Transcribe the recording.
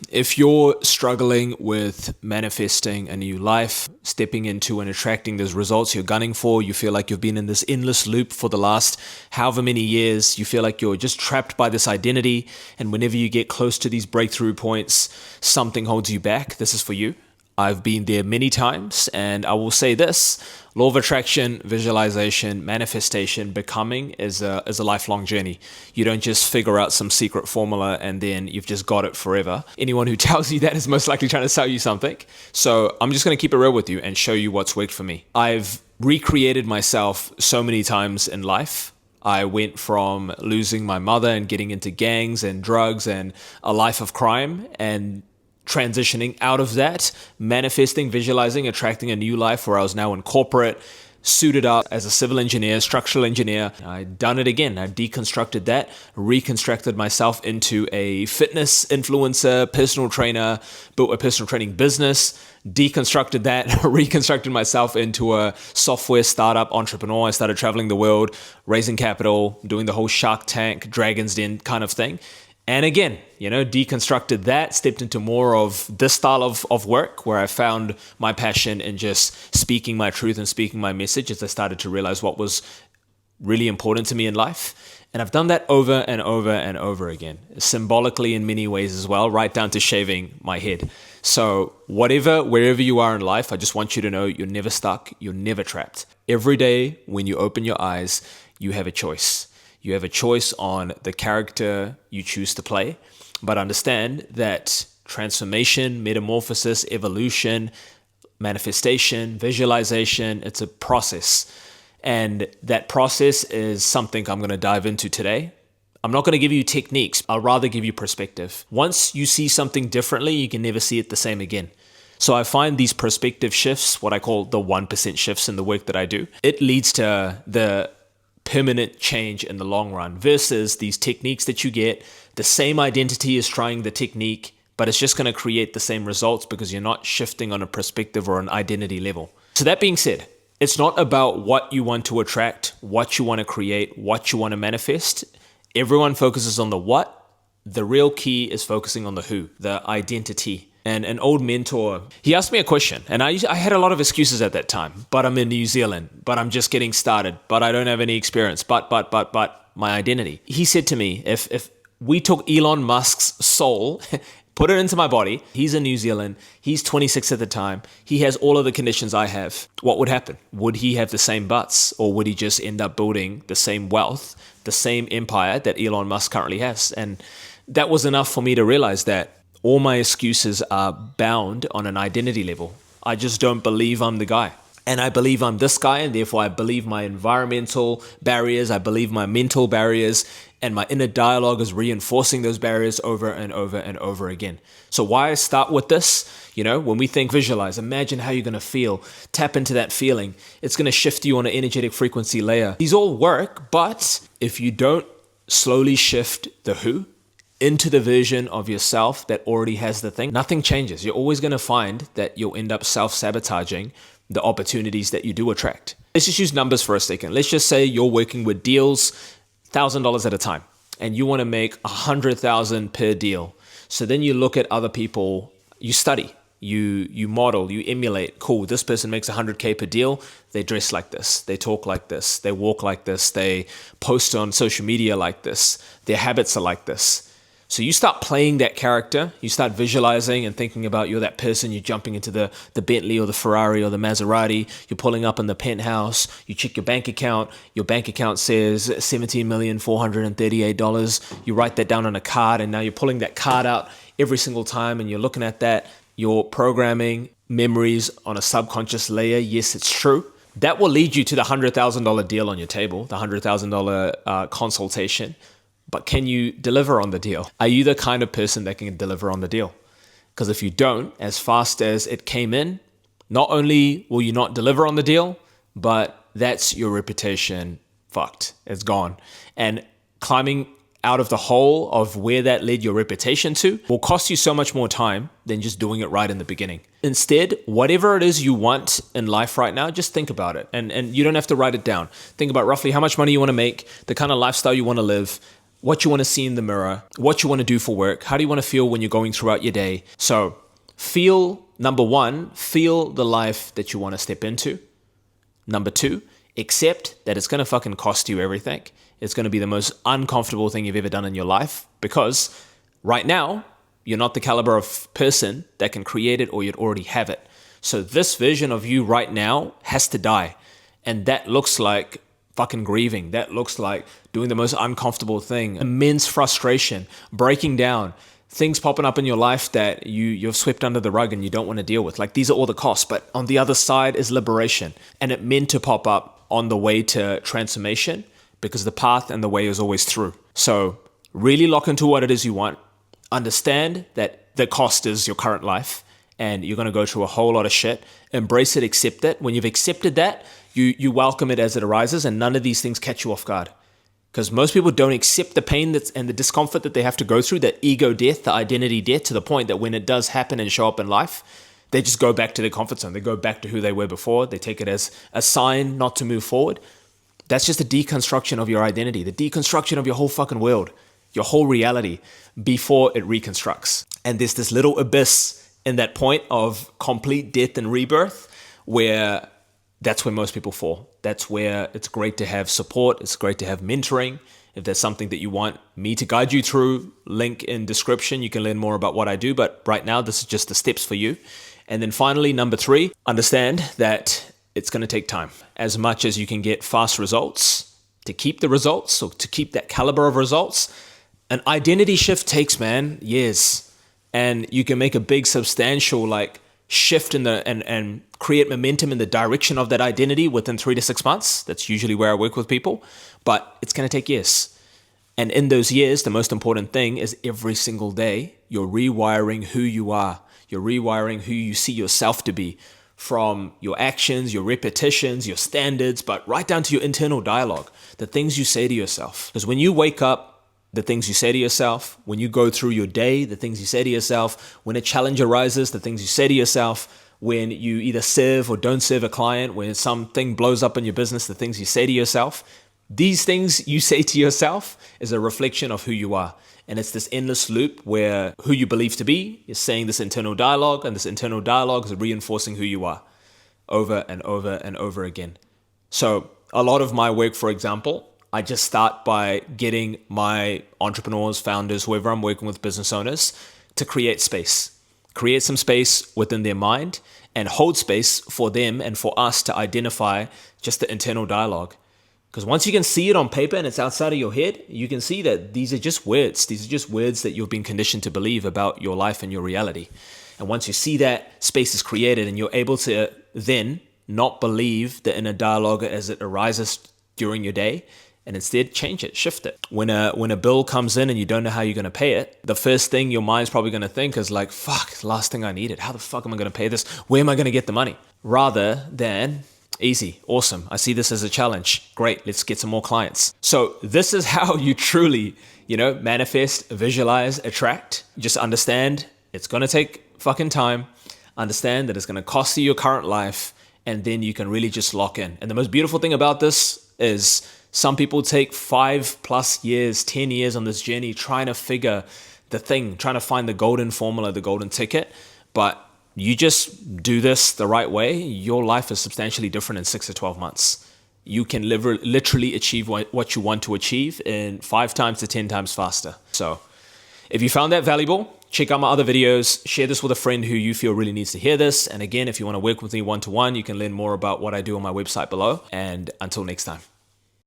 If you're struggling with manifesting a new life, stepping into and attracting those results you're gunning for, you feel like you've been in this endless loop for the last however many years, you feel like you're just trapped by this identity, and whenever you get close to these breakthrough points, something holds you back, this is for you. I've been there many times, and I will say this: law of attraction, visualization, manifestation, becoming is a lifelong journey. You don't just figure out some secret formula and then you've just got it forever. Anyone who tells you that is most likely trying to sell you something. So I'm just going to keep it real with you and show you what's worked for me. I've recreated myself so many times in life. I went from losing my mother and getting into gangs and drugs and a life of crime, and transitioning out of that, manifesting, visualizing, attracting a new life where I was now in corporate, suited up as a civil engineer, structural engineer. I'd done it again. I deconstructed that, reconstructed myself into a fitness influencer, personal trainer, built a personal training business, deconstructed that, reconstructed myself into a software startup entrepreneur. I started traveling the world, raising capital, doing the whole Shark Tank, Dragon's Den kind of thing. And again, deconstructed that, stepped into more of this style of work where I found my passion in just speaking my truth and speaking my message as I started to realize what was really important to me in life. And I've done that over and over and over again, symbolically in many ways as well, right down to shaving my head. So wherever you are in life, I just want you to know you're never stuck, you're never trapped. Every day when you open your eyes, you have a choice. You have a choice on the character you choose to play, but understand that transformation, metamorphosis, evolution, manifestation, visualization, it's a process. And that process is something I'm going to dive into today. I'm not going to give you techniques. I'll rather give you perspective. Once you see something differently, you can never see it the same again. So I find these perspective shifts, what I call the 1% shifts in the work that I do, it leads to the permanent change in the long run versus these techniques that you get. The same identity is trying the technique, but it's just going to create the same results because you're not shifting on a perspective or an identity level. So that being said, it's not about what you want to attract, what you want to create, what you want to manifest. Everyone focuses on the what. The real key is focusing on the who, the identity. And an old mentor, he asked me a question, and I had a lot of excuses at that time. But I'm in New Zealand, but I'm just getting started, but I don't have any experience, but my identity. He said to me, if we took Elon Musk's soul, put it into my body, he's in New Zealand, he's 26 at the time, he has all of the conditions I have, what would happen? Would he have the same butts, or would he just end up building the same wealth, the same empire that Elon Musk currently has? And that was enough for me to realize that all my excuses are bound on an identity level. I just don't believe I'm the guy. And I believe I'm this guy, and therefore I believe my environmental barriers, I believe my mental barriers, and my inner dialogue is reinforcing those barriers over and over and over again. So why I start with this? When we think visualize, imagine how you're going to feel. Tap into that feeling. It's going to shift you on an energetic frequency layer. These all work, but if you don't slowly shift the who into the version of yourself that already has the thing, nothing changes. You're always going to find that you'll end up self-sabotaging the opportunities that you do attract. Let's just use numbers for a second. Let's just say you're working with deals, $1,000 at a time, and you want to make $100,000 per deal. So then you look at other people, you study, you model, you emulate. Cool, this person makes $100K per deal. They dress like this, they talk like this, they walk like this, they post on social media like this, their habits are like this. So you start playing that character, you start visualizing and thinking about you're that person, you're jumping into the Bentley or the Ferrari or the Maserati, you're pulling up in the penthouse, you check your bank account says $17,438, you write that down on a card, and now you're pulling that card out every single time and you're looking at that, you're programming memories on a subconscious layer. Yes, it's true. That will lead you to the $100,000 deal on your table, the $100,000 consultation. But can you deliver on the deal? Are you the kind of person that can deliver on the deal? Because if you don't, as fast as it came in, not only will you not deliver on the deal, but that's your reputation fucked. It's gone. And climbing out of the hole of where that led your reputation to will cost you so much more time than just doing it right in the beginning. Instead, whatever it is you want in life right now, just think about it. And you don't have to write it down. Think about roughly how much money you want to make, the kind of lifestyle you want to live, what you want to see in the mirror, what you want to do for work, how do you want to feel when you're going throughout your day. So number one, feel the life that you want to step into. Number two, accept that it's going to fucking cost you everything. It's going to be the most uncomfortable thing you've ever done in your life, because right now, you're not the caliber of person that can create it, or you'd already have it. So this version of you right now has to die. And that looks like fucking grieving. That looks like doing the most uncomfortable thing, immense frustration, breaking down, things popping up in your life that you've swept under the rug and you don't want to deal with. Like, these are all the costs, but on the other side is liberation. And it meant to pop up on the way to transformation, because the path and the way is always through. So really lock into what it is you want. Understand that the cost is your current life and you're going to go through a whole lot of shit. Embrace it, accept it. When you've accepted that, you welcome it as it arises, and none of these things catch you off guard. Because most people don't accept the pain and the discomfort that they have to go through, that ego death, the identity death, to the point that when it does happen and show up in life, they just go back to their comfort zone. They go back to who they were before. They take it as a sign not to move forward. That's just a deconstruction of your identity, the deconstruction of your whole fucking world, your whole reality, before it reconstructs. And there's this little abyss in that point of complete death and rebirth, where that's where most people fall. That's where it's great to have support. It's great to have mentoring. If there's something that you want me to guide you through, link in description. You can learn more about what I do. But right now, this is just the steps for you. And then finally, number 3, understand that it's going to take time. As much as you can get fast results, to keep the results, or to keep that caliber of results, an identity shift takes, years. And you can make a big substantial shift and create momentum in the direction of that identity within 3 to 6 months. That's usually where I work with people, but it's going to take years. And in those years, the most important thing is every single day, you're rewiring who you are. You're rewiring who you see yourself to be, from your actions, your repetitions, your standards, but right down to your internal dialogue, the things you say to yourself. Because when you wake up, the things you say to yourself, when you go through your day, the things you say to yourself, when a challenge arises, the things you say to yourself, when you either serve or don't serve a client, when something blows up in your business, the things you say to yourself, these things you say to yourself is a reflection of who you are. And it's this endless loop where who you believe to be is saying this internal dialogue, and this internal dialogue is reinforcing who you are over and over and over again. So a lot of my work, for example, I just start by getting my entrepreneurs, founders, whoever I'm working with, business owners, to create space. Create some space within their mind and hold space for them and for us to identify just the internal dialogue. Because once you can see it on paper and it's outside of your head, you can see that these are just words. These are just words that you've been conditioned to believe about your life and your reality. And once you see that space is created and you're able to then not believe the inner dialogue as it arises during your day, and instead change it, shift it. When a bill comes in and you don't know how you're going to pay it, the first thing your mind's probably going to think is like, fuck, the last thing I needed. How the fuck am I going to pay this? Where am I going to get the money? Rather than, easy, awesome, I see this as a challenge. Great, let's get some more clients. So this is how you truly, manifest, visualize, attract. Just understand it's going to take fucking time. Understand that it's going to cost you your current life, and then you can really just lock in. And the most beautiful thing about this is some people take 5+ years, 10 years on this journey trying to figure the thing, trying to find the golden formula, the golden ticket. But you just do this the right way, your life is substantially different in 6 to 12 months. You can literally achieve what you want to achieve in 5 times to 10 times faster. So if you found that valuable, check out my other videos, share this with a friend who you feel really needs to hear this. And again, if you want to work with me one-to-one, you can learn more about what I do on my website below. And until next time.